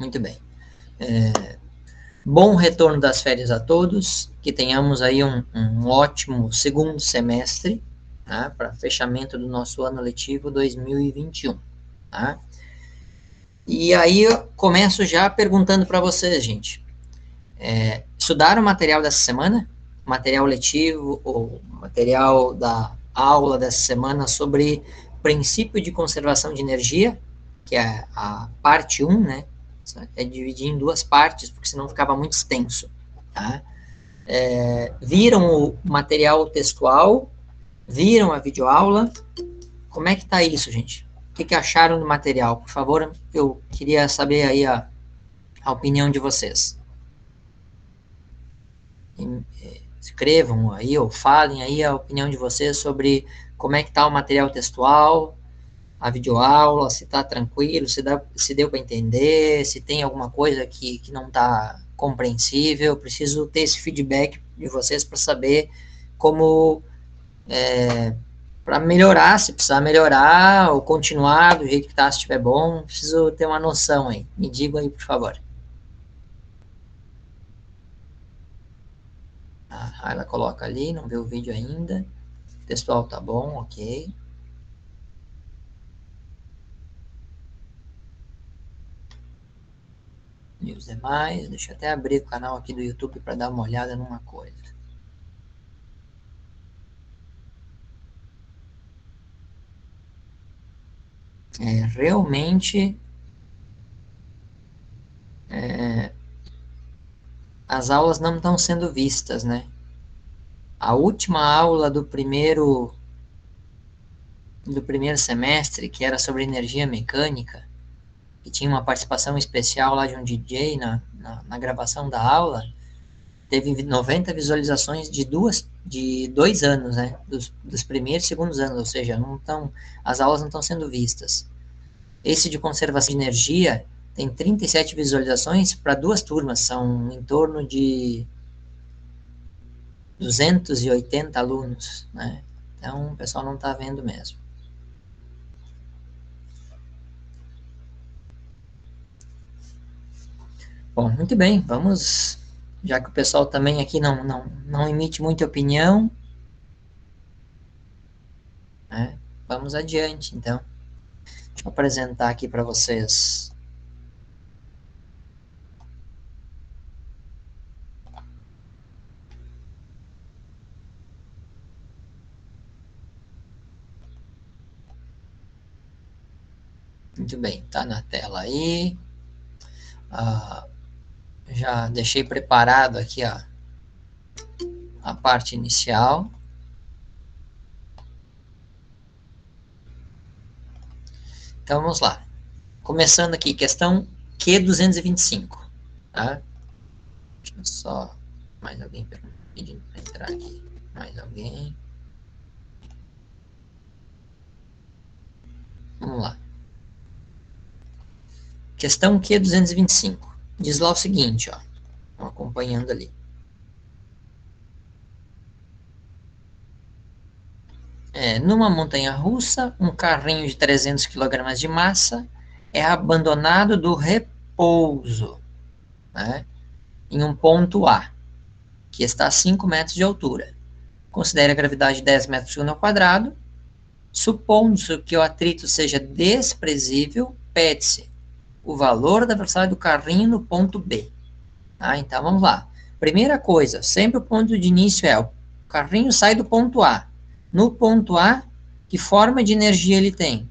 Muito bem. Bom retorno das férias a todos, que tenhamos aí um ótimo segundo semestre, tá? Para fechamento do nosso ano letivo 2021, tá? E aí eu começo já perguntando para vocês, gente. Estudaram o material dessa semana? Material letivo ou material da aula dessa semana sobre princípio de conservação de energia, que é a parte 1, né? É dividir em duas partes, porque senão ficava muito extenso, tá? Viram o material textual? Viram a videoaula? Como é que tá isso, gente? O que acharam do material? Por favor, eu queria saber aí a opinião de vocês. Escrevam aí ou falem aí a opinião de vocês sobre como é que tá o material textual, a videoaula, se tá tranquilo, se deu para entender, se tem alguma coisa que não tá compreensível. Preciso ter esse feedback de vocês para saber como, para melhorar, se precisar melhorar ou continuar do jeito que tá, se estiver bom. Preciso ter uma noção aí. Me digam aí, por favor. Ela coloca ali, não vê o vídeo ainda. O textual tá bom, ok. E os demais, deixa eu até abrir o canal aqui do YouTube para dar uma olhada numa coisa. Realmente, as aulas não estão sendo vistas, né? A última aula do primeiro semestre, que era sobre energia mecânica, que tinha uma participação especial lá de um DJ na gravação da aula, teve 90 visualizações de 2 anos, né? Dos primeiros e segundos anos, ou seja, as aulas não estão sendo vistas. Esse de conservação de energia tem 37 visualizações para 2 turmas, são em torno de 280 alunos, né? Então, o pessoal não está vendo mesmo. Bom, muito bem, vamos, já que o pessoal também aqui não emite muita opinião, né? Vamos adiante, então. Deixa eu apresentar aqui para vocês. Muito bem, tá na tela aí. Já deixei preparado aqui a parte inicial. Então vamos lá. Começando aqui, questão Q225. Tá? Deixa eu só. Mais alguém pedindo para entrar aqui. Mais alguém. Vamos lá. Questão Q225. Diz lá o seguinte, ó. Estão acompanhando ali. Numa montanha-russa, um carrinho de 300 kg de massa é abandonado do repouso, né, em um ponto A, que está a 5 metros de altura. Considere a gravidade de 10 metros por segundo ao quadrado. Supondo que o atrito seja desprezível, pede-se o valor da velocidade do carrinho no ponto B. Então, vamos lá. Primeira coisa, sempre o ponto de início o carrinho sai do ponto A. No ponto A, que forma de energia ele tem?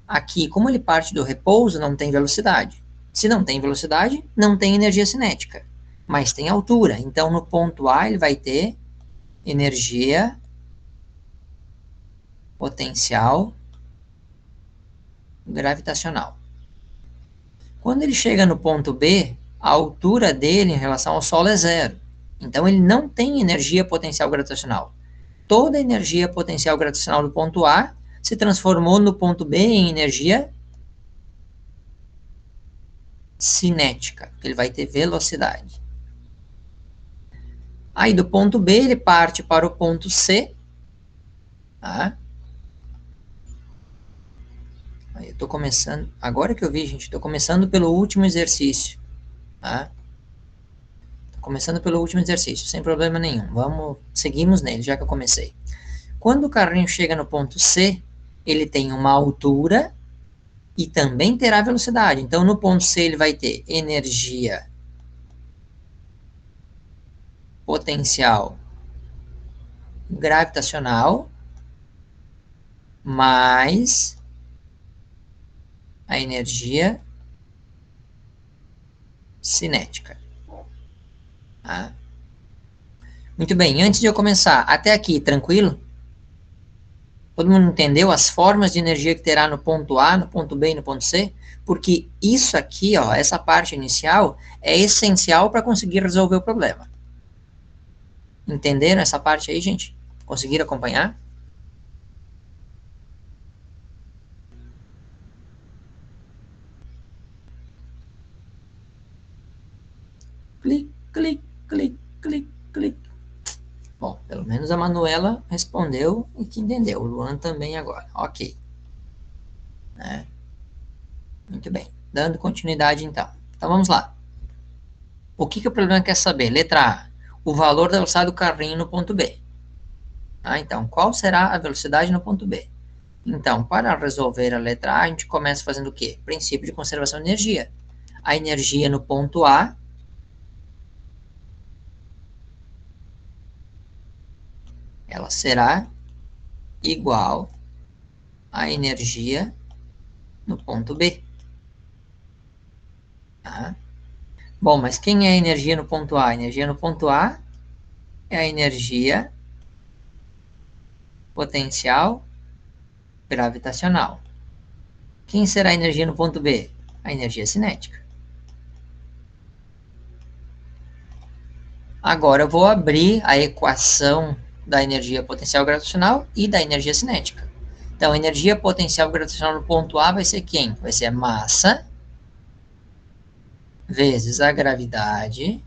Aqui, como ele parte do repouso, não tem velocidade. Se não tem velocidade, não tem energia cinética, mas tem altura. Então, no ponto A, ele vai ter energia potencial gravitacional. Quando ele chega no ponto B, a altura dele em relação ao Sol é zero. Então, ele não tem energia potencial gravitacional. Toda a energia potencial gravitacional do ponto A se transformou no ponto B em energia cinética, que ele vai ter velocidade. Aí do ponto B ele parte para o ponto C, tá? Aí eu tô começando, agora que eu vi, gente, tô começando pelo último exercício, tá? Tô começando pelo último exercício, sem problema nenhum. Seguimos nele, já que eu comecei. Quando o carrinho chega no ponto C, ele tem uma altura e também terá velocidade. Então, no ponto C, ele vai ter energia potencial gravitacional mais a energia cinética. Tá? Muito bem, antes de eu começar, até aqui, tranquilo? Todo mundo entendeu as formas de energia que terá no ponto A, no ponto B e no ponto C? Porque isso aqui, ó, essa parte inicial, é essencial para conseguir resolver o problema. Entenderam essa parte aí, gente? Conseguiram acompanhar? Clique, clique, clique, clique, clique. Bom, pelo menos a Manuela respondeu e que entendeu. O Luan também agora. Ok. Né? Muito bem. Dando continuidade, então. Então, vamos lá. O que o problema quer saber? Letra A. O valor da velocidade do carrinho no ponto B. Então, qual será a velocidade no ponto B? Então, para resolver a letra A, a gente começa fazendo o quê? Princípio de conservação de energia. A energia no ponto A, ela será igual à energia no ponto B. Tá? Bom, mas quem é a energia no ponto A? A energia no ponto A é a energia potencial gravitacional. Quem será a energia no ponto B? A energia cinética. Agora eu vou abrir a equação da energia potencial gravitacional e da energia cinética. Então, a energia potencial gravitacional no ponto A vai ser quem? Vai ser a massa vezes a gravidade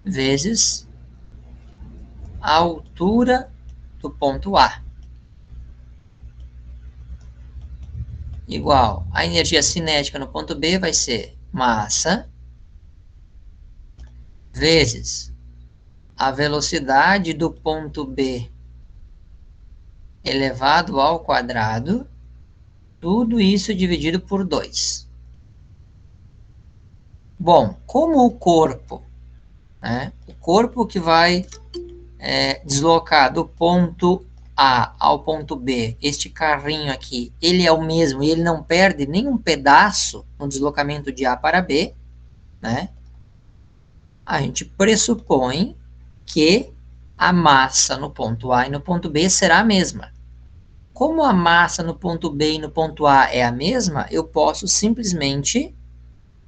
vezes a altura do ponto A. Igual a energia cinética no ponto B vai ser massa vezes a velocidade do ponto B elevado ao quadrado, tudo isso dividido por 2. Bom, como o corpo, né, o corpo que vai deslocar do ponto A ao ponto B, este carrinho aqui, ele é o mesmo e ele não perde nenhum pedaço no deslocamento de A para B, né? A gente pressupõe que a massa no ponto A e no ponto B será a mesma. Como a massa no ponto B e no ponto A é a mesma, eu posso simplesmente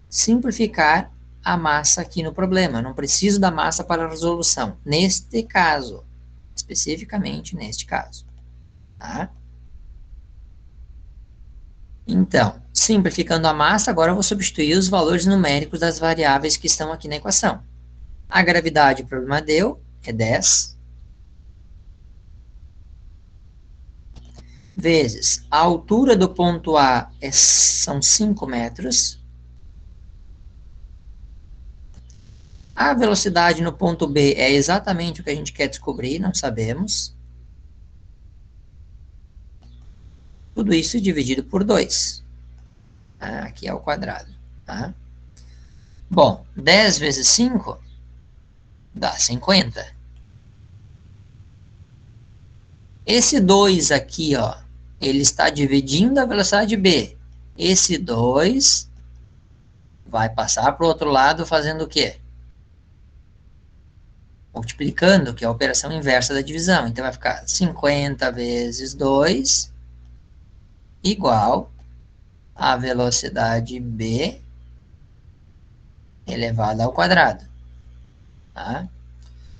simplificar a massa aqui no problema. Eu não preciso da massa para a resolução. Neste caso, especificamente neste caso. Tá? Então, simplificando a massa, agora eu vou substituir os valores numéricos das variáveis que estão aqui na equação. A gravidade, o problema deu, é 10. Vezes a altura do ponto A são 5 metros. A velocidade no ponto B é exatamente o que a gente quer descobrir, não sabemos. Tudo isso dividido por 2. Aqui é o quadrado. Tá? Bom, 10 vezes 5 dá 50. Esse 2 aqui, ó, ele está dividindo a velocidade B. Esse 2 vai passar para o outro lado fazendo o quê? Multiplicando, que é a operação inversa da divisão. Então, vai ficar 50 vezes 2 igual a velocidade B elevada ao quadrado. Tá?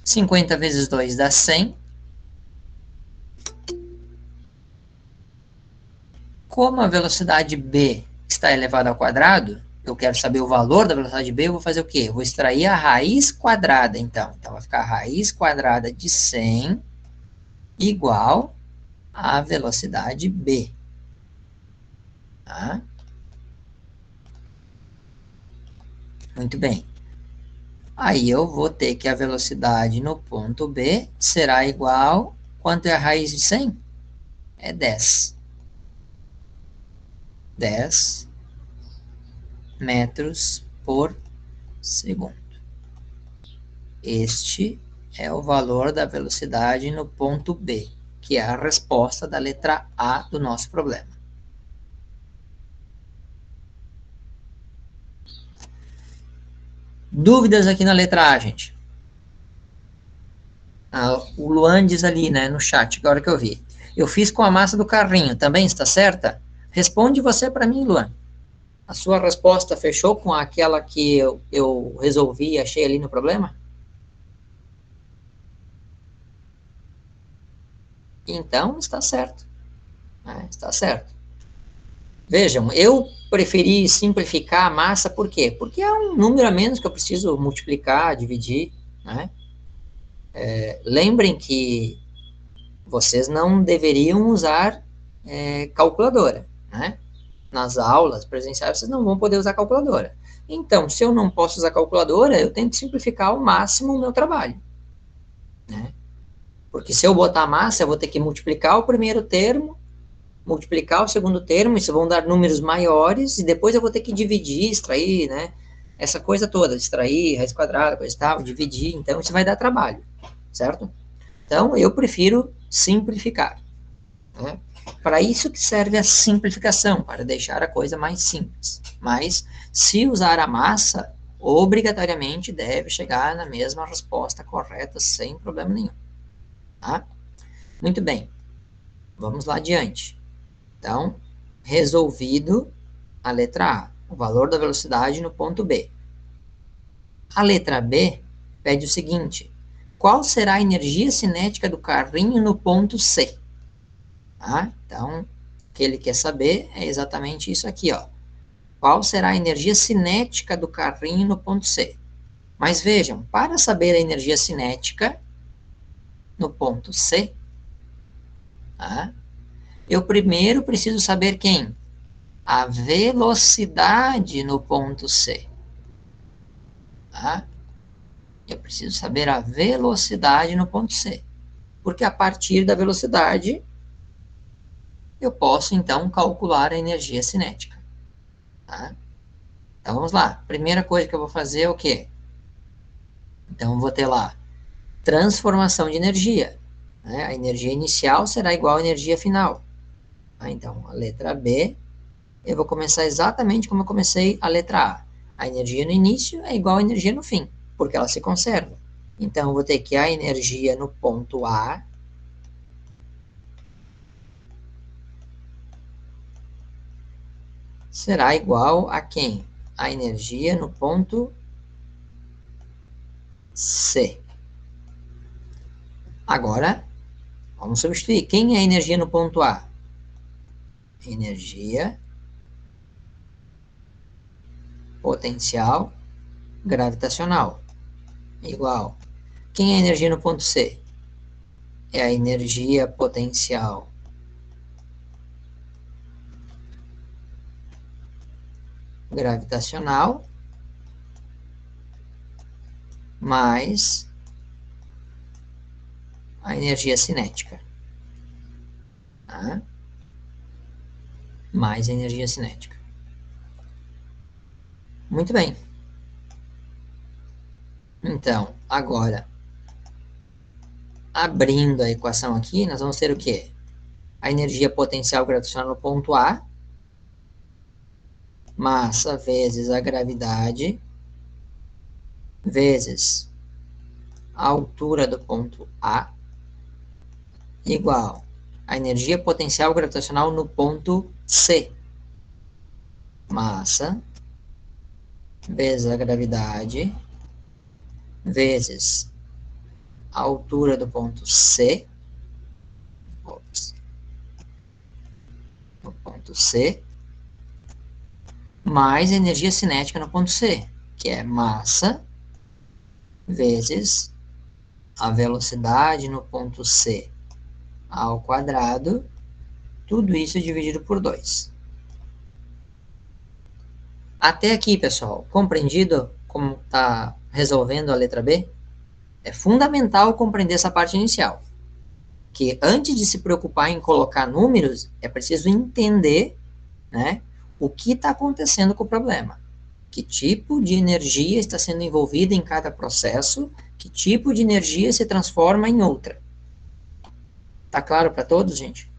50 vezes 2 dá 100. Como a velocidade B está elevada ao quadrado, eu quero saber o valor da velocidade B, eu vou fazer o quê? Eu vou extrair a raiz quadrada, então. Então, vai ficar a raiz quadrada de 100 igual à velocidade B. Tá? Muito bem. Aí eu vou ter que a velocidade no ponto B será igual... Quanto é a raiz de 100? É 10. 10 metros por segundo. Este é o valor da velocidade no ponto B, que é a resposta da letra A do nosso problema. Dúvidas aqui na letra A, gente? O Luan diz ali, né, no chat, agora que eu vi. Eu fiz com a massa do carrinho, também está certa? Responde você para mim, Luan. A sua resposta fechou com aquela que eu resolvi e achei ali no problema? Então, está certo. Né? Está certo. Vejam, eu preferi simplificar a massa, por quê? Porque é um número a menos que eu preciso multiplicar, dividir, né? Lembrem que vocês não deveriam usar calculadora, né? Nas aulas presenciais, vocês não vão poder usar calculadora. Então, se eu não posso usar calculadora, eu tenho que simplificar ao máximo o meu trabalho, né? Porque se eu botar massa, eu vou ter que multiplicar o primeiro termo, multiplicar o segundo termo, isso vão dar números maiores, e depois eu vou ter que dividir, extrair, né? Essa coisa toda, extrair, raiz quadrada, coisa e tal, dividir, então isso vai dar trabalho, certo? Então, eu prefiro simplificar, né? Para isso que serve a simplificação, para deixar a coisa mais simples. Mas, se usar a massa, obrigatoriamente deve chegar na mesma resposta correta, sem problema nenhum. Tá? Muito bem. Vamos lá adiante. Então, resolvido a letra A, o valor da velocidade no ponto B. A letra B pede o seguinte: qual será a energia cinética do carrinho no ponto C? Tá? Então, o que ele quer saber é exatamente isso aqui, ó. Qual será a energia cinética do carrinho no ponto C? Mas vejam, para saber a energia cinética no ponto C, tá? Eu primeiro preciso saber quem? A velocidade no ponto C. Tá? Eu preciso saber a velocidade no ponto C. Porque a partir da velocidade, eu posso, então, calcular a energia cinética. Tá? Então, vamos lá. Primeira coisa que eu vou fazer é o quê? Então, eu vou ter lá transformação de energia. Né? A energia inicial será igual à energia final. Tá? Então, a letra B, eu vou começar exatamente como eu comecei a letra A. A energia no início é igual à energia no fim, porque ela se conserva. Então, eu vou ter que a energia no ponto A será igual a quem? A energia no ponto C. Agora, vamos substituir. Quem é a energia no ponto A? Energia potencial gravitacional. Igual. Quem é a energia no ponto C? É a energia potencial gravitacional mais a energia cinética. Tá? Mais a energia cinética. Muito bem. Então, agora, abrindo a equação aqui, nós vamos ter o quê? A energia potencial gravitacional no ponto A, massa vezes a gravidade, vezes a altura do ponto A, igual a energia potencial gravitacional no ponto C. Massa vezes a gravidade, vezes a altura do ponto C, no ponto C, mais energia cinética no ponto C, que é massa vezes a velocidade no ponto C ao quadrado, tudo isso dividido por 2. Até aqui, pessoal, compreendido como está resolvendo a letra B? É fundamental compreender essa parte inicial. Que antes de se preocupar em colocar números, é preciso entender, né, o que está acontecendo com o problema. Que tipo de energia está sendo envolvida em cada processo, que tipo de energia se transforma em outra. Tá claro para todos, gente?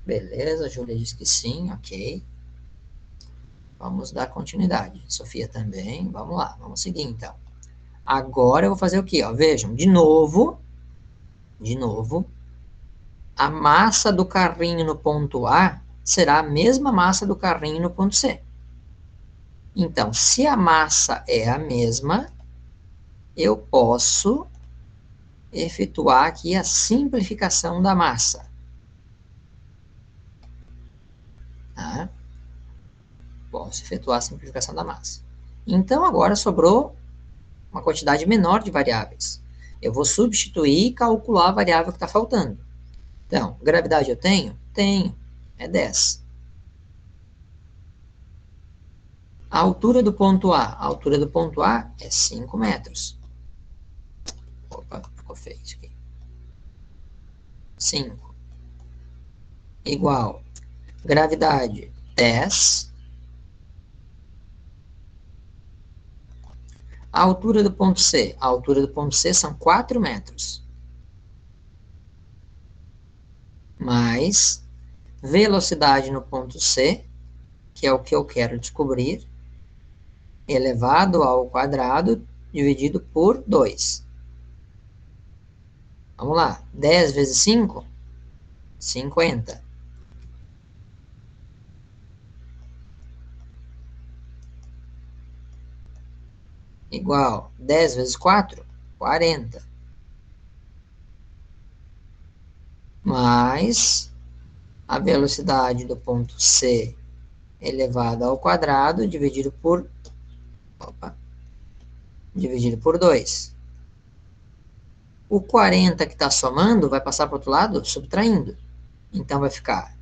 Beleza, Júlia disse que sim, ok. Vamos dar continuidade. Sofia também, vamos lá, vamos seguir então. Agora eu vou fazer o quê? Ó, vejam, de novo, a massa do carrinho no ponto A será a mesma massa do carrinho no ponto C. Então, se a massa é a mesma, eu posso efetuar aqui a simplificação da massa. Tá? Posso efetuar a simplificação da massa. Então, agora sobrou uma quantidade menor de variáveis. Eu vou substituir e calcular a variável que está faltando. Então, gravidade eu tenho? Tenho. É 10. A altura do ponto A? A altura do ponto A é 5 metros. Opa, ficou feio isso aqui. 5 igual gravidade 10. A altura do ponto C? A altura do ponto C são 4 metros. Mais velocidade no ponto C, que é o que eu quero descobrir, elevado ao quadrado, dividido por 2. Vamos lá. 10 vezes 5? 50. Igual 10 vezes 4? 40. Mais a velocidade do ponto C elevado ao quadrado, dividido por 2. O 40 que está somando vai passar para o outro lado, subtraindo. Então, vai ficar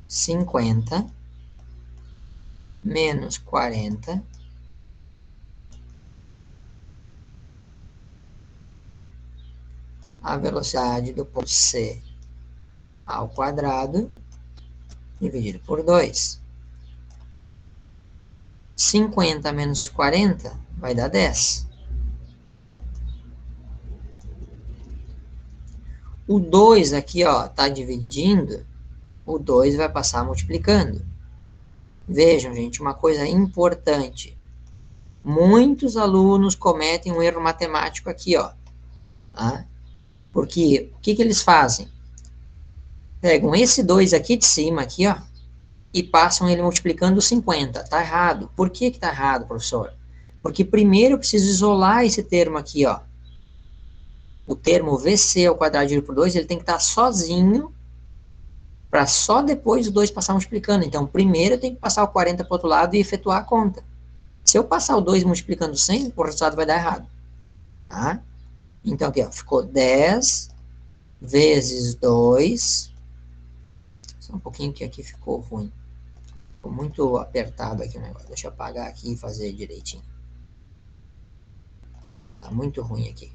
50 menos 40 a velocidade do ponto C ao quadrado, dividido por 2. 50 menos 40 vai dar 10. O 2 aqui, ó, está dividindo, o 2 vai passar multiplicando. Vejam, gente, uma coisa importante. Muitos alunos cometem um erro matemático aqui, ó. Tá? Porque o que eles fazem? Pegam esse 2 aqui de cima, aqui, ó, e passam ele multiplicando 50. Tá errado. Por que tá errado, professor? Porque primeiro eu preciso isolar esse termo aqui, ó. O termo VC ao quadrado dividido por 2, ele tem que estar sozinho para só depois o 2 passar multiplicando. Então, primeiro eu tenho que passar o 40 para o outro lado e efetuar a conta. Se eu passar o 2 multiplicando 100, o resultado vai dar errado. Tá? Então, aqui, ó, ficou 10 vezes 2. Só um pouquinho que aqui ficou ruim. Ficou muito apertado aqui o negócio. Deixa eu apagar aqui e fazer direitinho. Tá muito ruim aqui.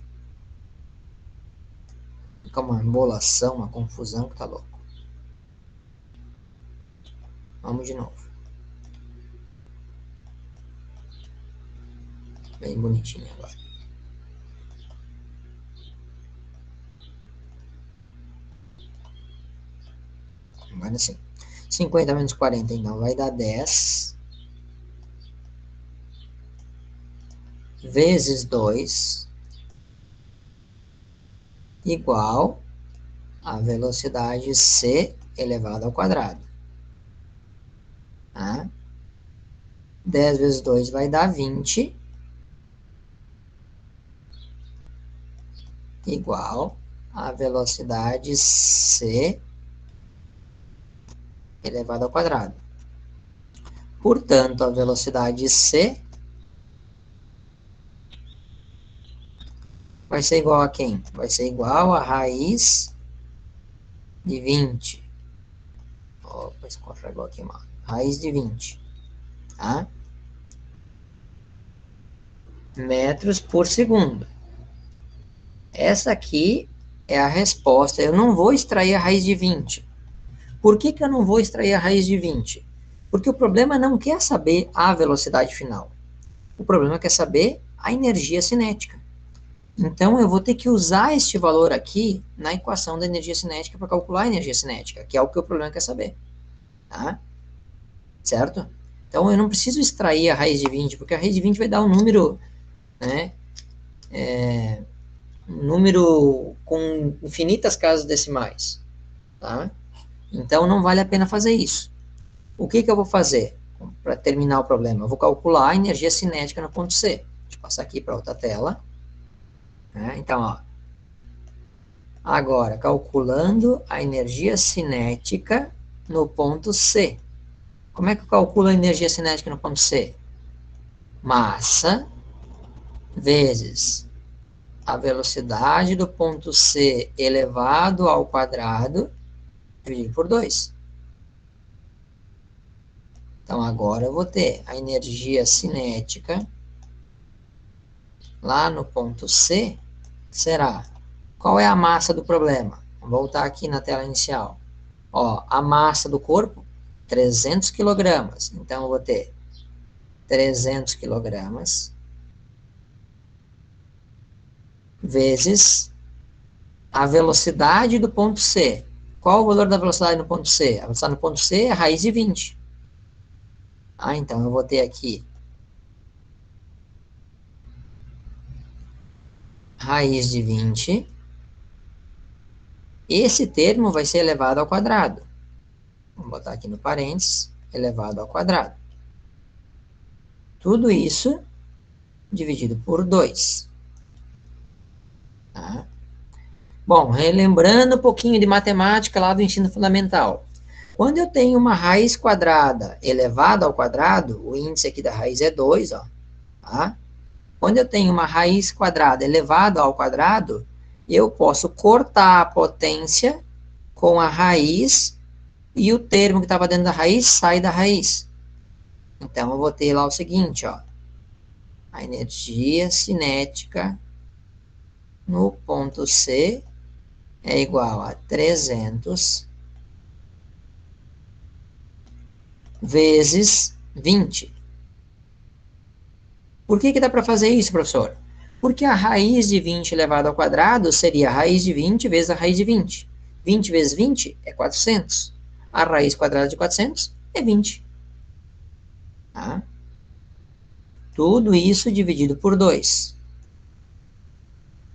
Fica uma embolação, uma confusão que tá louco. Vamos de novo. Bem bonitinho agora. Agora sim. 50 menos 40, então, vai dar 10 vezes 2 igual a velocidade c elevado ao quadrado. Tá? 10 vezes 2 vai dar 20 igual a velocidade c elevado ao quadrado. Portanto, a velocidade c vai ser igual a quem? Vai ser igual a raiz de 20. Opa, escorregou aqui mal. Raiz de 20. Tá? Metros por segundo. Essa aqui é a resposta. Eu não vou extrair a raiz de 20. Por que eu não vou extrair a raiz de 20? Porque o problema não quer saber a velocidade final. O problema quer saber a energia cinética. Então, eu vou ter que usar este valor aqui na equação da energia cinética para calcular a energia cinética, que é o que o problema quer saber. Tá? Certo? Então, eu não preciso extrair a raiz de 20, porque a raiz de 20 vai dar um número, né, um número com infinitas casas decimais. Tá? Então, não vale a pena fazer isso. O que eu vou fazer para terminar o problema? Eu vou calcular a energia cinética no ponto C. Deixa eu passar aqui para outra tela. Então, ó, agora, calculando a energia cinética no ponto C. Como é que eu calculo a energia cinética no ponto C? Massa vezes a velocidade do ponto C elevado ao quadrado dividido por 2. Então, agora eu vou ter a energia cinética lá no ponto C, será, qual é a massa do problema? Vou voltar aqui na tela inicial. Ó, a massa do corpo, 300 quilogramas. Então, eu vou ter 300 quilogramas vezes a velocidade do ponto C. Qual o valor da velocidade no ponto C? A velocidade no ponto C é a raiz de 20. Então, eu vou ter aqui raiz de 20. Esse termo vai ser elevado ao quadrado. Vamos botar aqui no parênteses, elevado ao quadrado. Tudo isso dividido por 2. Tá? Bom, relembrando um pouquinho de matemática lá do ensino fundamental. Quando eu tenho uma raiz quadrada elevada ao quadrado, o índice aqui da raiz é 2, ó, tá? Quando eu tenho uma raiz quadrada elevada ao quadrado, eu posso cortar a potência com a raiz e o termo que estava dentro da raiz sai da raiz. Então, eu vou ter lá o seguinte, ó, a energia cinética no ponto C é igual a 300 vezes 20. Por que dá para fazer isso, professor? Porque a raiz de 20 elevado ao quadrado seria a raiz de 20 vezes a raiz de 20. 20 vezes 20 é 400. A raiz quadrada de 400 é 20. Tá? Tudo isso dividido por 2.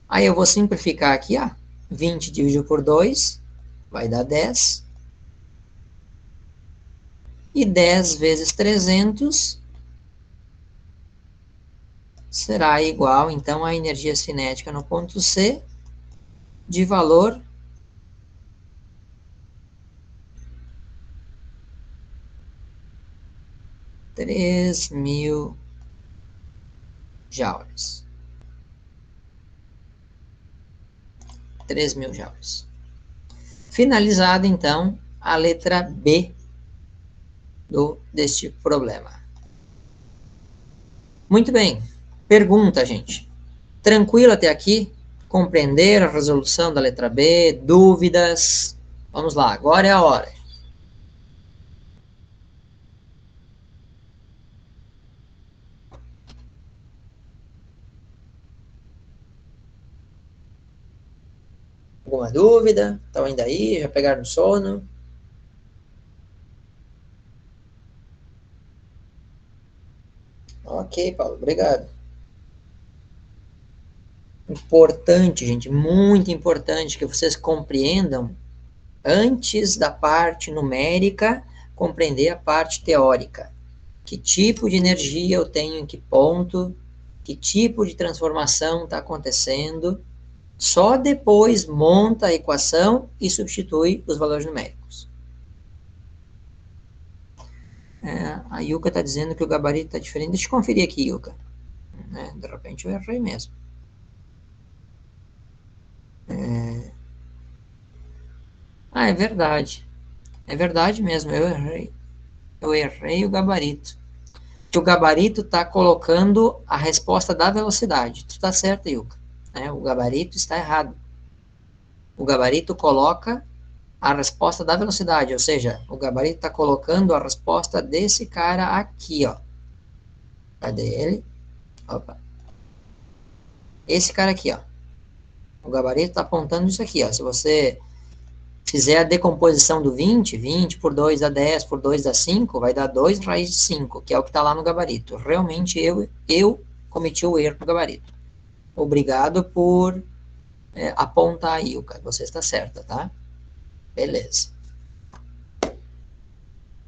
Aí eu vou simplificar aqui, ó. 20 dividido por 2 vai dar 10. E 10 vezes 300 será igual, então, à energia cinética no ponto C de valor 3.000 joules. 3.000 joules. Finalizada, então, a letra B deste problema. Muito bem. Pergunta, gente. Tranquilo até aqui? Compreender a resolução da letra B? Dúvidas? Vamos lá, agora é a hora. Alguma dúvida? Estão ainda aí? Já pegaram sono? Ok, Paulo, obrigado. Importante, gente, muito importante que vocês compreendam, antes da parte numérica, compreender a parte teórica. Que tipo de energia eu tenho em que ponto, que tipo de transformação está acontecendo. Só depois monta a equação e substitui os valores numéricos. A Yuka está dizendo que o gabarito está diferente. Deixa eu conferir aqui, Yuka. De repente eu errei mesmo. Ah, é verdade. É verdade mesmo, eu errei. Eu errei o gabarito. Que o gabarito está colocando a resposta da velocidade. Tu está certo, Ilka. O gabarito está errado. O gabarito coloca a resposta da velocidade, ou seja, o gabarito está colocando a resposta desse cara aqui, ó. Cadê ele? Opa. Esse cara aqui, ó. O gabarito está apontando isso aqui, ó. Se você fizer a decomposição do 20, 20 por 2 dá 10, por 2 dá 5, vai dar 2 raiz de 5, que é o que está lá no gabarito. Realmente eu cometi o erro no gabarito. Obrigado por apontar aí, Ilka. Você está certa, tá? Beleza.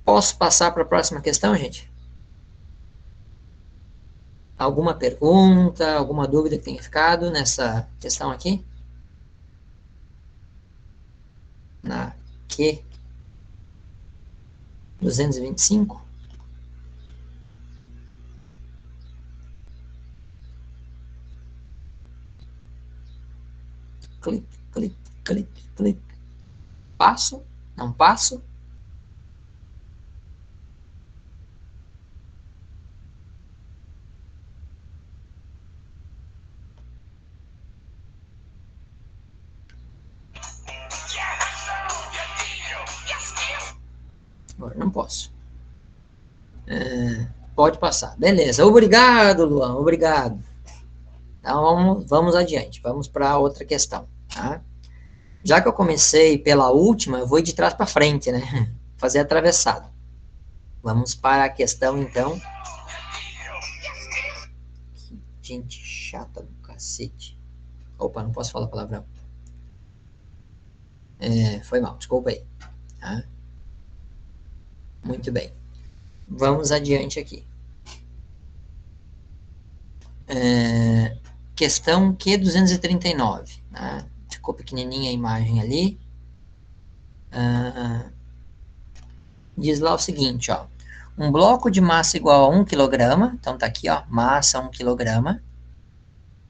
Posso passar para a próxima questão, gente? Alguma pergunta, alguma dúvida que tenha ficado nessa questão aqui? Na Q 225? Clique, clique, clique, clique. Passo? Não passo? Agora não posso. Pode passar. Beleza. Obrigado, Luan. Obrigado. Então, vamos adiante. Vamos para outra questão. Tá? Já que eu comecei pela última, eu vou de trás para frente, né? Fazer atravessado. Vamos para a questão, então. Gente chata do cacete. Opa, não posso falar palavrão. Foi mal, desculpa aí. Tá? Muito bem. Vamos adiante aqui. Questão Q239. Né? Ficou pequenininha a imagem ali. Diz lá o seguinte, ó. Um bloco de massa igual a 1 kg, então tá aqui, ó, massa 1 kg,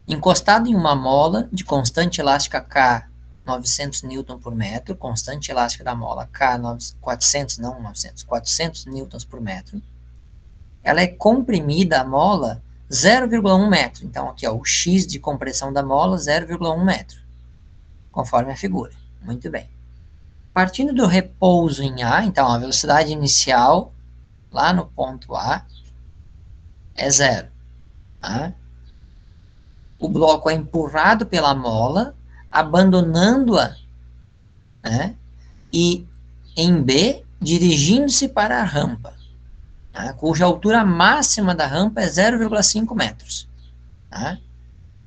encostado em uma mola de constante elástica K 900 N por metro, constante elástica da mola K 400, não 900, 400 N por metro. Ela é comprimida, a mola, 0,1 metro. Então, aqui, ó, o X de compressão da mola, 0,1 metro, conforme a figura. Muito bem. Partindo do repouso em A, então, a velocidade inicial, lá no ponto A, é 0. Tá? O bloco é empurrado pela mola, abandonando-a, né? E em B, dirigindo-se para a rampa, tá? Cuja altura máxima da rampa é 0,5 metros. Tá?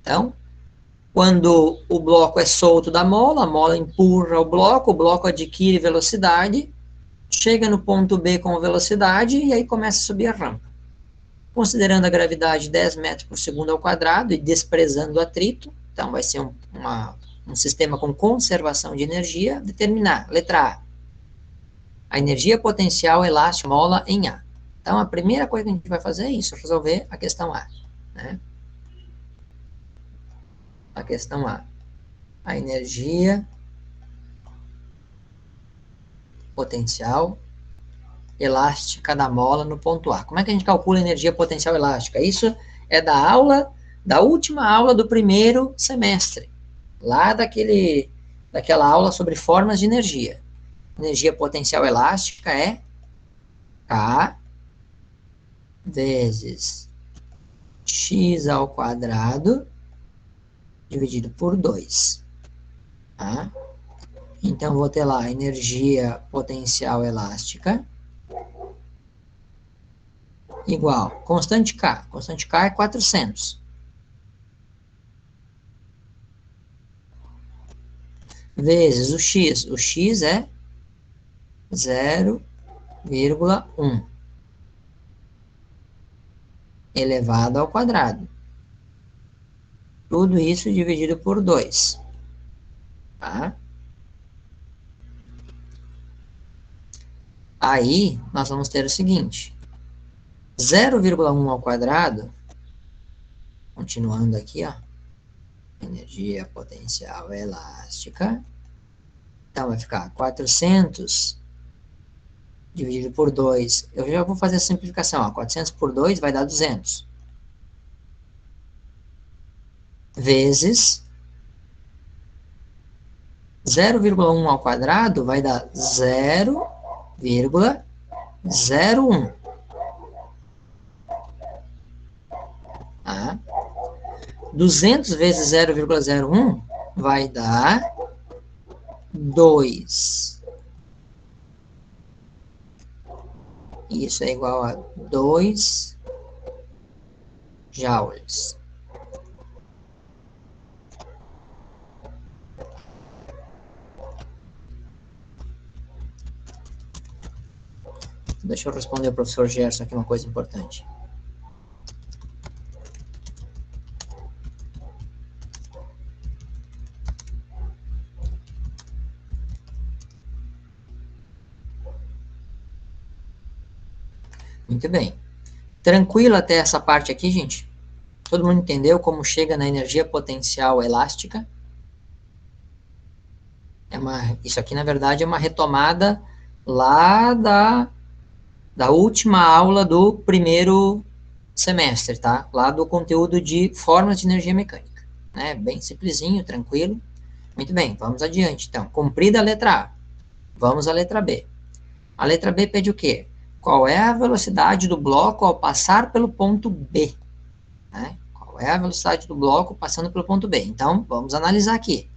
Então, quando o bloco é solto da mola, a mola empurra o bloco adquire velocidade, chega no ponto B com velocidade e aí começa a subir a rampa. Considerando a gravidade 10 metros por segundo ao quadrado e desprezando o atrito, então vai ser um sistema com conservação de energia, determinar, letra A energia potencial elástica mola em A. Então, a primeira coisa que a gente vai fazer é isso, resolver a questão A. Né? A questão A. A energia potencial elástica da mola no ponto A. Como é que a gente calcula a energia potencial elástica? Isso é da última aula do primeiro semestre. Lá daquela aula sobre formas de energia. Energia potencial elástica é K vezes x ao quadrado dividido por 2. Tá? Então, vou ter lá energia potencial elástica igual constante K. Constante K é 400. Vezes o X. O X é 0,1 elevado ao quadrado. Tudo isso dividido por 2. Tá? Aí, nós vamos ter o seguinte. 0,1 ao quadrado, continuando aqui, ó, energia potencial elástica. Então, vai ficar 400 dividido por 2. Eu já vou fazer a simplificação. Ó. 400 por 2 vai dar 200. Vezes 0,1 ao quadrado vai dar 0,01. Tá? 200 vezes 0,01 vai dar 2. Isso é igual a 2 joules. Deixa eu responder ao professor Gerson aqui uma coisa importante. Muito bem. Tranquilo até essa parte aqui, gente? Todo mundo entendeu como chega na energia potencial elástica? Isso aqui, na verdade, é uma retomada lá da última aula do primeiro semestre, tá? Lá do conteúdo de formas de energia mecânica. Né? Bem simplesinho, tranquilo. Muito bem, vamos adiante. Então, cumprida a letra A. Vamos à letra B. A letra B pede o quê? Qual é a velocidade do bloco ao passar pelo ponto B? Né? Qual é a velocidade do bloco passando pelo ponto B? Então, vamos analisar aqui.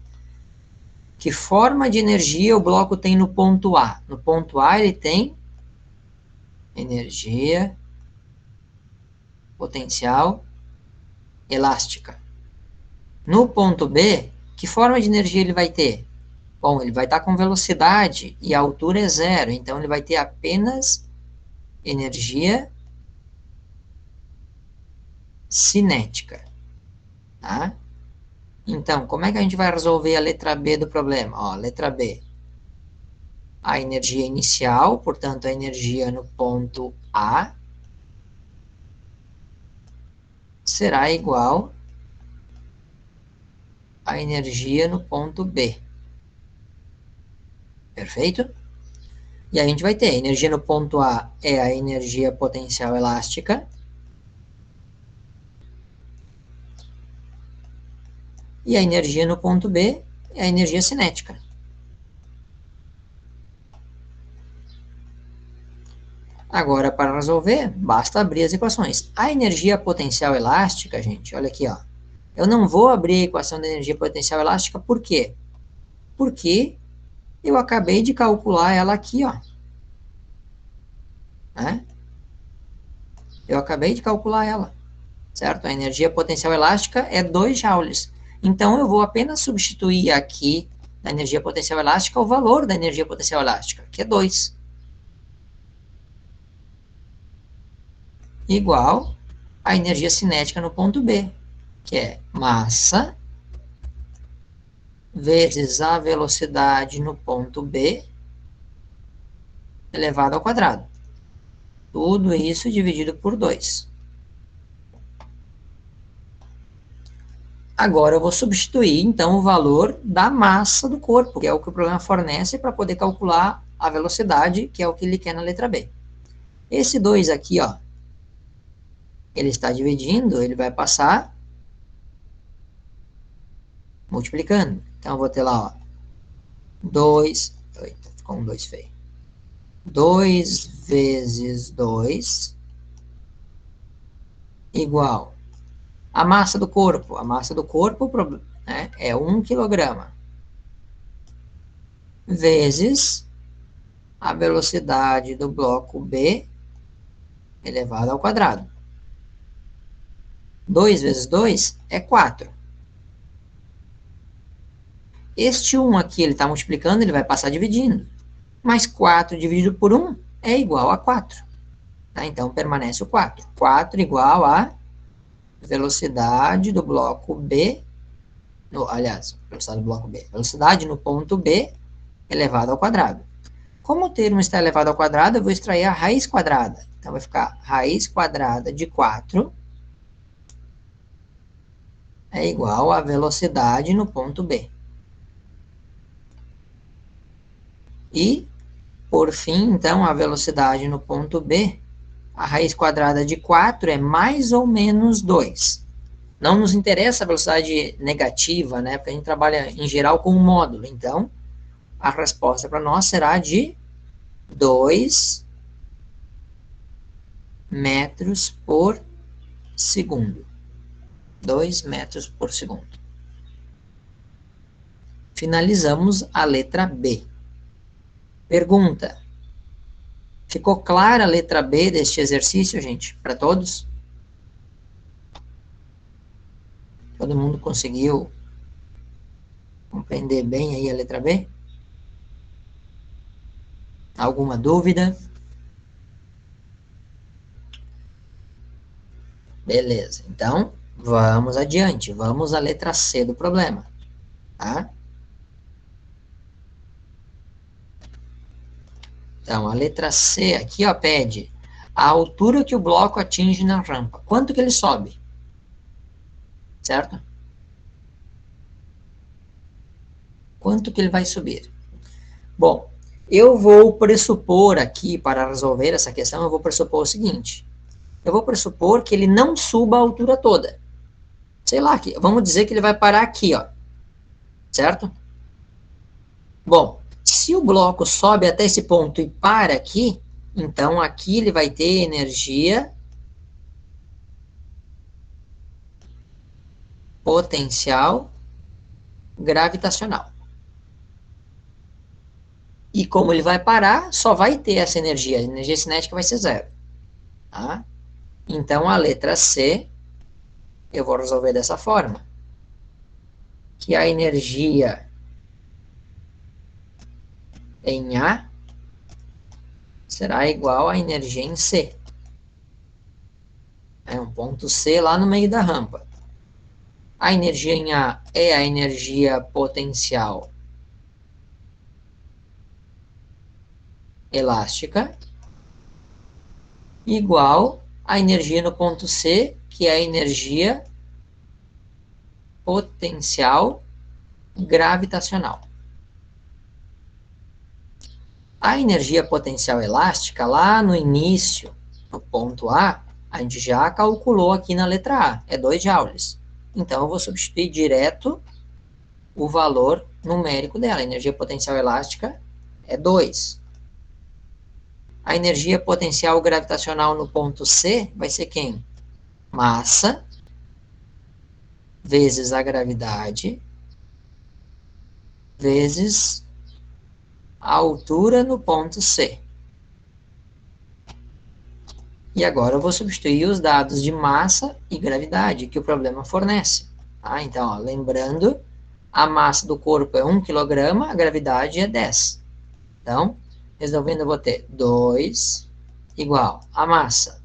Que forma de energia o bloco tem no ponto A? No ponto A, ele tem energia potencial elástica. No ponto B, que forma de energia ele vai ter? Bom, ele vai estar com velocidade e a altura é 0, então ele vai ter apenas energia cinética. Tá? Então, como é que a gente vai resolver a letra B do problema? Ó, letra B. A energia inicial, portanto, a energia no ponto A, será igual à energia no ponto B. Perfeito? E aí a gente vai ter, a energia no ponto A é a energia potencial elástica. E a energia no ponto B é a energia cinética. Agora, para resolver, basta abrir as equações. A energia potencial elástica, gente, olha aqui, ó. Eu não vou abrir a equação da energia potencial elástica, por quê? Porque eu acabei de calcular ela aqui, ó. Né? Eu acabei de calcular ela, certo? A energia potencial elástica é 2 joules. Então, eu vou apenas substituir aqui na energia potencial elástica o valor da energia potencial elástica, que é 2. Igual a energia cinética no ponto B, que é massa vezes a velocidade no ponto B elevado ao quadrado. Tudo isso dividido por 2. Agora eu vou substituir, então, o valor da massa do corpo, que é o que o problema fornece para poder calcular a velocidade, que é o que ele quer na letra B. Esse 2 aqui, ó, ele está dividindo, ele vai passar multiplicando. Então, eu vou ter lá, ó, 2, eita, ficou um 2 feio. 2 vezes 2 igual a massa do corpo. A massa do corpo, né, é 1 quilograma. Vezes a velocidade do bloco B elevado ao quadrado. 2 vezes 2 é 4. Este 1 aqui, ele está multiplicando, ele vai passar dividindo. Mas 4 dividido por 1 é igual a 4. Tá? Então, permanece o 4. 4 igual a velocidade do bloco B, velocidade do bloco B, velocidade no ponto B elevado ao quadrado. Como o termo está elevado ao quadrado, eu vou extrair a raiz quadrada. Então, vai ficar raiz quadrada de 4 é igual à velocidade no ponto B. E, por fim, então, a velocidade no ponto B, a raiz quadrada de 4 é mais ou menos 2. Não nos interessa a velocidade negativa, né? Porque a gente trabalha, em geral, com um módulo. Então, a resposta para nós será de 2 metros por segundo. 2 metros por segundo. Finalizamos a letra B. Pergunta: ficou clara a letra B deste exercício, gente? Para todos? Todo mundo conseguiu compreender bem aí a letra B? Alguma dúvida? Beleza. Então, vamos adiante. Vamos à letra C do problema. Tá? Então, a letra C aqui, ó, pede a altura que o bloco atinge na rampa. Quanto que ele sobe? Certo? Quanto que ele vai subir? Bom, eu vou pressupor aqui, para resolver essa questão, eu vou pressupor o seguinte. Eu vou pressupor que ele não suba a altura toda. Sei lá, vamos dizer que ele vai parar aqui, ó. Certo? Bom, se o bloco sobe até esse ponto e para aqui, então aqui ele vai ter energia potencial gravitacional. E como ele vai parar, só vai ter essa energia. A energia cinética vai ser zero. Tá? Então, a letra C, eu vou resolver dessa forma. Que a energia em A será igual à energia em C. É um ponto C lá no meio da rampa. A energia em A é a energia potencial elástica, igual à energia no ponto C, que é a energia potencial gravitacional. A energia potencial elástica, lá no início, no ponto A gente já calculou aqui na letra A, é 2 joules. Então, eu vou substituir direto o valor numérico dela. A energia potencial elástica é 2. A energia potencial gravitacional no ponto C vai ser quem? Massa vezes a gravidade vezes a altura no ponto C. E agora eu vou substituir os dados de massa e gravidade que o problema fornece. Tá? Então, ó, lembrando, a massa do corpo é 1 kg, a gravidade é 10. Então, resolvendo, eu vou ter 2 igual a massa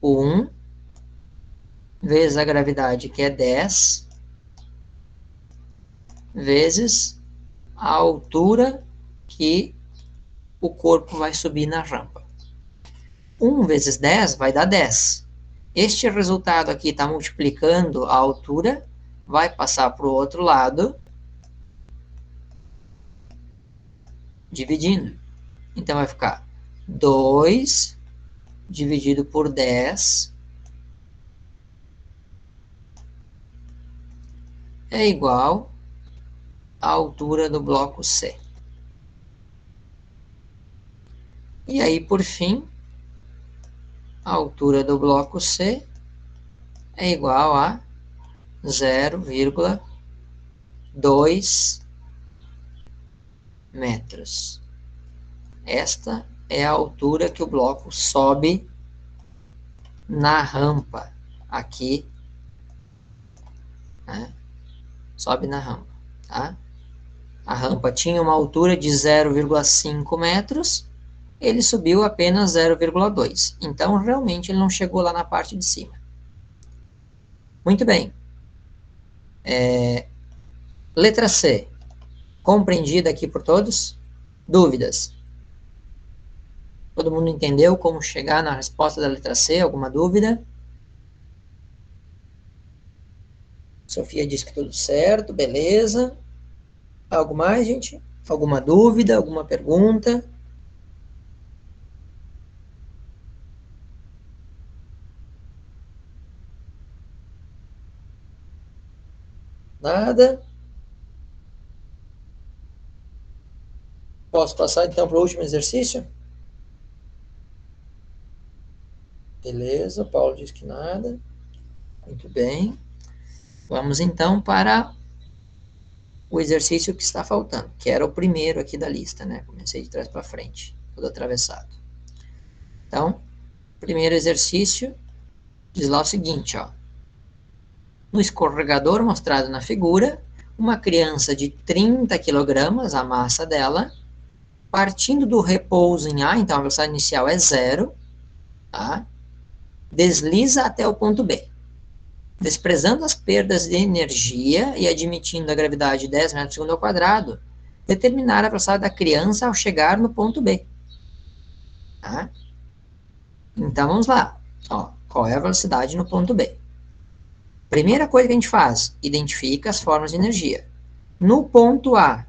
1 vezes a gravidade, que é 10, vezes a altura que o corpo vai subir na rampa. 1 vezes 10 vai dar 10. Este resultado aqui está multiplicando a altura, vai passar para o outro lado, dividindo. Então, vai ficar 2 dividido por 10 é igual à altura do bloco C. E aí, por fim, a altura do bloco C é igual a 0,2 metros. Esta é a altura que o bloco sobe na rampa, aqui, né? Sobe na rampa, tá? A rampa tinha uma altura de 0,5 metros, ele subiu apenas 0,2. Então, realmente, ele não chegou lá na parte de cima. Muito bem. Letra C. Compreendida aqui por todos? Dúvidas? Todo mundo entendeu como chegar na resposta da letra C? Alguma dúvida? Sofia disse que tudo certo, beleza. Algo mais, gente? Alguma dúvida, alguma pergunta? Nada? Posso passar então para o último exercício? Beleza, Paulo diz que nada. Muito bem. Vamos então para o exercício que está faltando, que era o primeiro aqui da lista, né? Comecei de trás para frente, todo atravessado. Então, primeiro exercício diz lá o seguinte, ó. No escorregador mostrado na figura, uma criança de 30 quilogramas, a massa dela, partindo do repouso em A, então a velocidade inicial é zero, tá? Desliza até o ponto B. Desprezando as perdas de energia e admitindo a gravidade de 10 metros por segundo ao quadrado, determinar a velocidade da criança ao chegar no ponto B. Tá? Então, vamos lá. Ó, qual é a velocidade no ponto B? Primeira coisa que a gente faz, identifica as formas de energia. No ponto a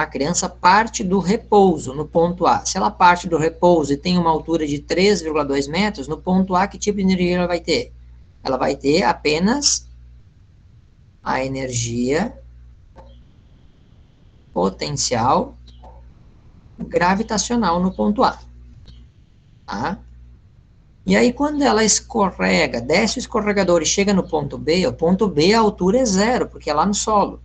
criança parte do repouso no ponto A. Se ela parte do repouso e tem uma altura de 3,2 metros, no ponto A, que tipo de energia ela vai ter? Ela vai ter apenas a energia potencial gravitacional no ponto A. Tá? E aí, quando ela escorrega, desce o escorregador e chega no ponto B, o ponto B a altura é zero, porque é lá no solo.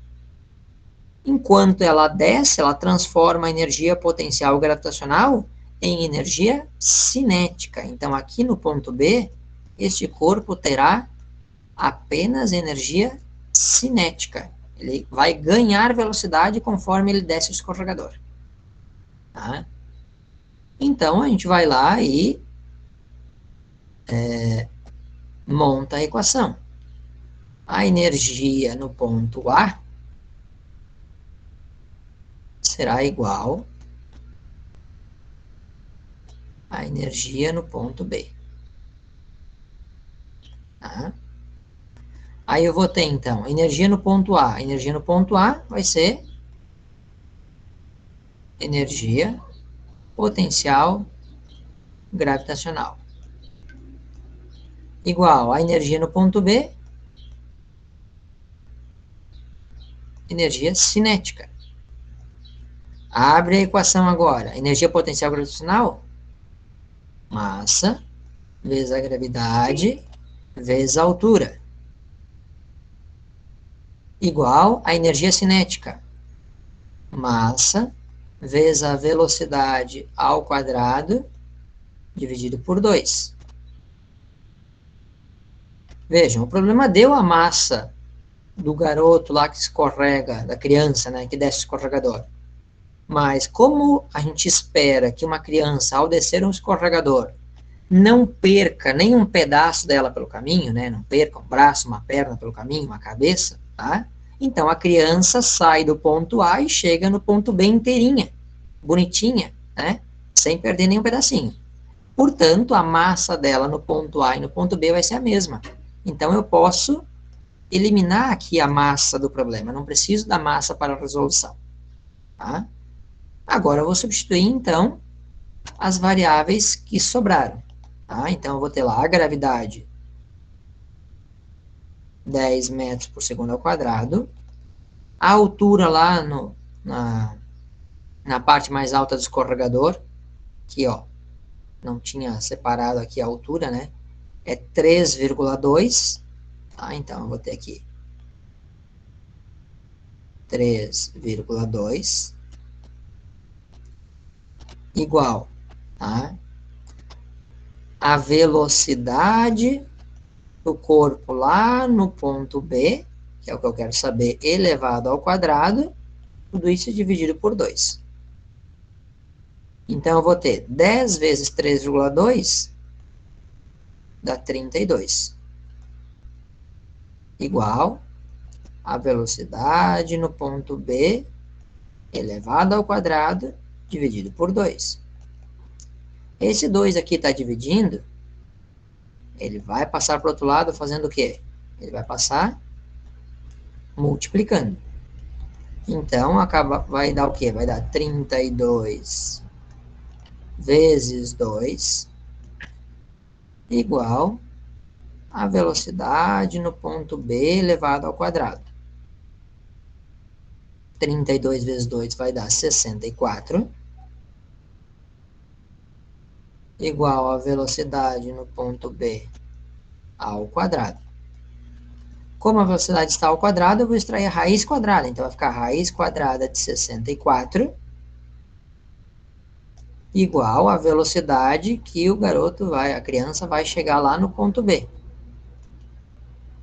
Enquanto ela desce, ela transforma a energia potencial gravitacional em energia cinética. Então, aqui no ponto B, este corpo terá apenas energia cinética. Ele vai ganhar velocidade conforme ele desce o escorregador. Tá? Então, a gente vai lá e monta a equação. A energia no ponto A será igual à energia no ponto B. Tá? Aí eu vou ter, então, energia no ponto A. Energia no ponto A vai ser energia potencial gravitacional. Igual a energia no ponto B, energia cinética. Abre a equação agora. Energia potencial gravitacional, massa, vezes a gravidade, vezes a altura. Igual a energia cinética. Massa, vezes a velocidade ao quadrado, dividido por 2. Vejam, o problema deu a massa do garoto lá que escorrega, da criança, né, que desce o escorregador. Mas como a gente espera que uma criança, ao descer um escorregador, não perca nenhum pedaço dela pelo caminho, né, não perca um braço, uma perna pelo caminho, uma cabeça, tá? Então a criança sai do ponto A e chega no ponto B inteirinha, bonitinha, né, sem perder nenhum pedacinho. Portanto, a massa dela no ponto A e no ponto B vai ser a mesma. Então eu posso eliminar aqui a massa do problema, não preciso da massa para a resolução. Tá? Agora eu vou substituir, então, as variáveis que sobraram. Tá? Então eu vou ter lá a gravidade, 10 metros por segundo ao quadrado, a altura lá na parte mais alta do escorregador, que ó, não tinha separado aqui a altura, né? É 3,2. Tá? Então eu vou ter aqui 3,2 igual, tá? A velocidade do corpo lá no ponto B, que é o que eu quero saber, elevado ao quadrado, tudo isso dividido por 2. Então, eu vou ter 10 vezes 3,2 dá 32. Igual a velocidade no ponto B elevado ao quadrado dividido por 2. Esse 2 aqui está dividindo, ele vai passar para o outro lado fazendo o quê? Ele vai passar multiplicando. Então, vai dar o quê? Vai dar 32 vezes 2 igual a velocidade no ponto B elevado ao quadrado. 32 vezes 2 vai dar 64, igual a velocidade no ponto B ao quadrado. Como a velocidade está ao quadrado, eu vou extrair a raiz quadrada. Então, vai ficar a raiz quadrada de 64 igual a velocidade que o garoto a criança vai chegar lá no ponto B.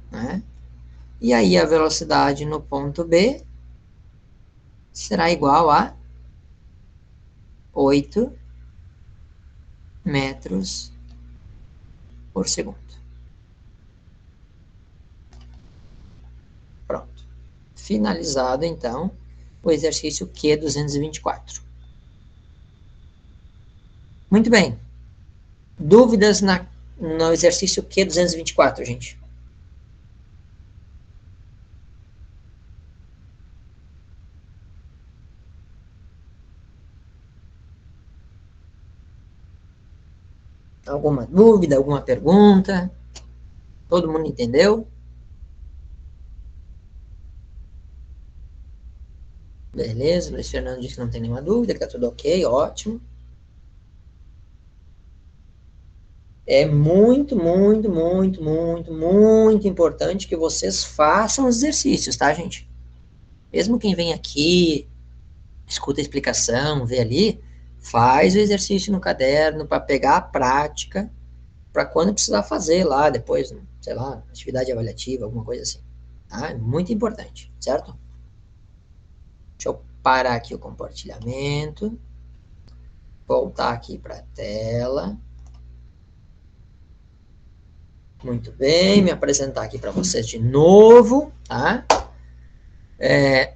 Né? E aí, a velocidade no ponto B será igual a 8 metros por segundo. Pronto. Finalizado, então, o exercício Q224. Muito bem. Dúvidas no exercício Q224, gente? Alguma dúvida, alguma pergunta? Todo mundo entendeu? Beleza, o Luiz Fernando disse que não tem nenhuma dúvida, que tá tudo ok, ótimo. É muito, muito, muito, muito, muito importante que vocês façam os exercícios, tá, gente? Mesmo quem vem aqui, escuta a explicação, vê ali, faz o exercício no caderno para pegar a prática, para quando precisar fazer lá depois, sei lá, atividade avaliativa, alguma coisa assim. Tá? É muito importante, certo? Deixa eu parar aqui o compartilhamento, voltar aqui para a tela. Muito bem, me apresentar aqui para vocês de novo, tá?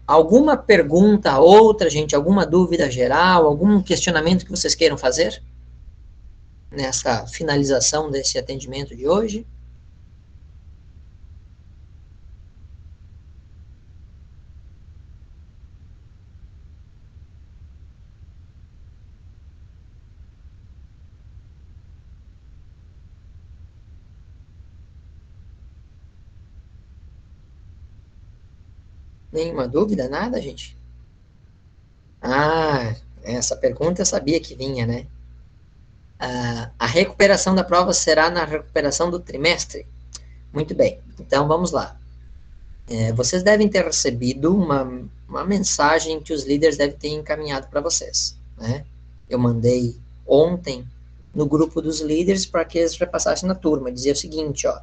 Alguma pergunta, outra, gente, alguma dúvida geral, algum questionamento que vocês queiram fazer nessa finalização desse atendimento de hoje? Nenhuma dúvida, nada, gente? Ah, essa pergunta eu sabia que vinha, né? A recuperação da prova será na recuperação do trimestre? Muito bem, então vamos lá. Vocês devem ter recebido uma mensagem que os líderes devem ter encaminhado para vocês, né? Eu mandei ontem no grupo dos líderes para que eles repassassem na turma. Dizia o seguinte, ó,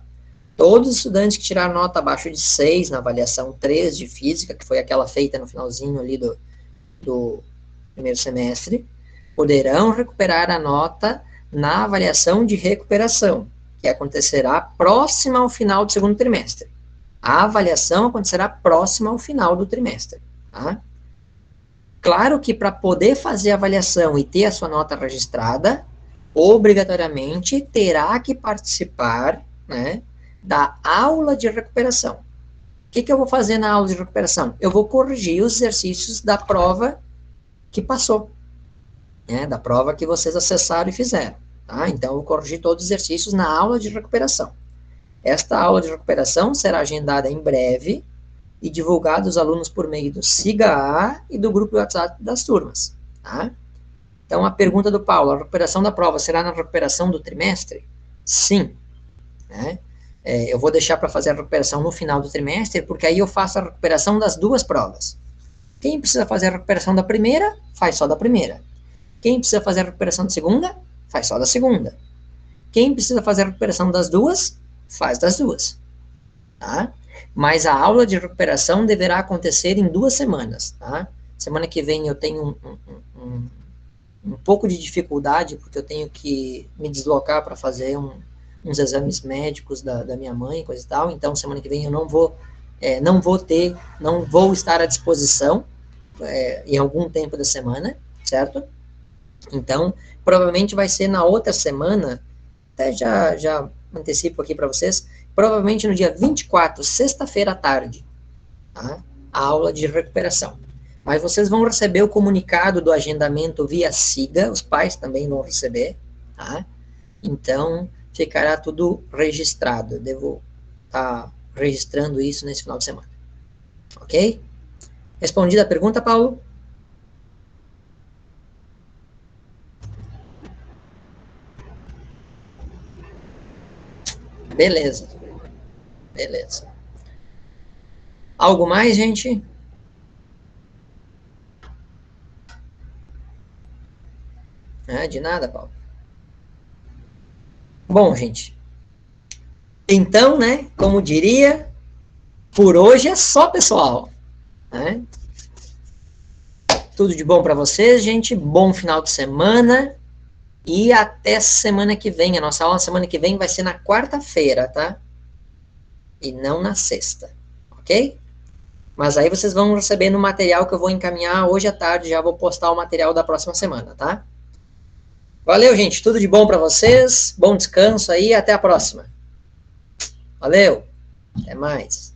todos os estudantes que tiraram nota abaixo de 6 na avaliação 3 de física, que foi aquela feita no finalzinho ali do primeiro semestre, poderão recuperar a nota na avaliação de recuperação, que acontecerá próxima ao final do segundo trimestre. A avaliação acontecerá próxima ao final do trimestre. Tá? Claro que para poder fazer a avaliação e ter a sua nota registrada, obrigatoriamente terá que participar, né, da aula de recuperação. O que eu vou fazer na aula de recuperação? Eu vou corrigir os exercícios da prova que passou, né, da prova que vocês acessaram e fizeram. Tá? Então, eu vou corrigir todos os exercícios na aula de recuperação. Esta aula de recuperação será agendada em breve e divulgada aos alunos por meio do SIGA e do grupo WhatsApp das turmas. Tá? Então, a pergunta do Paulo, a recuperação da prova será na recuperação do trimestre? Sim. Né? Eu vou deixar para fazer a recuperação no final do trimestre, porque aí eu faço a recuperação das duas provas. Quem precisa fazer a recuperação da primeira, faz só da primeira. Quem precisa fazer a recuperação da segunda, faz só da segunda. Quem precisa fazer a recuperação das duas, faz das duas. Tá? Mas a aula de recuperação deverá acontecer em 2 semanas. Tá? Semana que vem eu tenho um pouco de dificuldade, porque eu tenho que me deslocar para fazer uns exames médicos da minha mãe, coisa e tal. Então, semana que vem eu não vou estar à disposição em algum tempo da semana, certo? Então, provavelmente vai ser na outra semana, até já antecipo aqui para vocês, provavelmente no dia 24, sexta-feira à tarde. tá? A aula de recuperação. Mas vocês vão receber o comunicado do agendamento via SIGA, os pais também vão receber, tá? Então, ficará tudo registrado. Eu devo estar registrando isso nesse final de semana. Ok? Respondida a pergunta, Paulo? Beleza. Beleza. Algo mais, gente? Ah, de nada, Paulo. Bom, gente. Então, né, como diria, por hoje é só, pessoal. Né? Tudo de bom para vocês, gente. Bom final de semana. E até semana que vem. A nossa aula semana que vem vai ser na quarta-feira, tá? E não na sexta. Ok? Mas aí vocês vão receber no material que eu vou encaminhar hoje à tarde. Já vou postar o material da próxima semana, tá? Valeu, gente. Tudo de bom para vocês. Bom descanso aí. Até a próxima. Valeu. Até mais.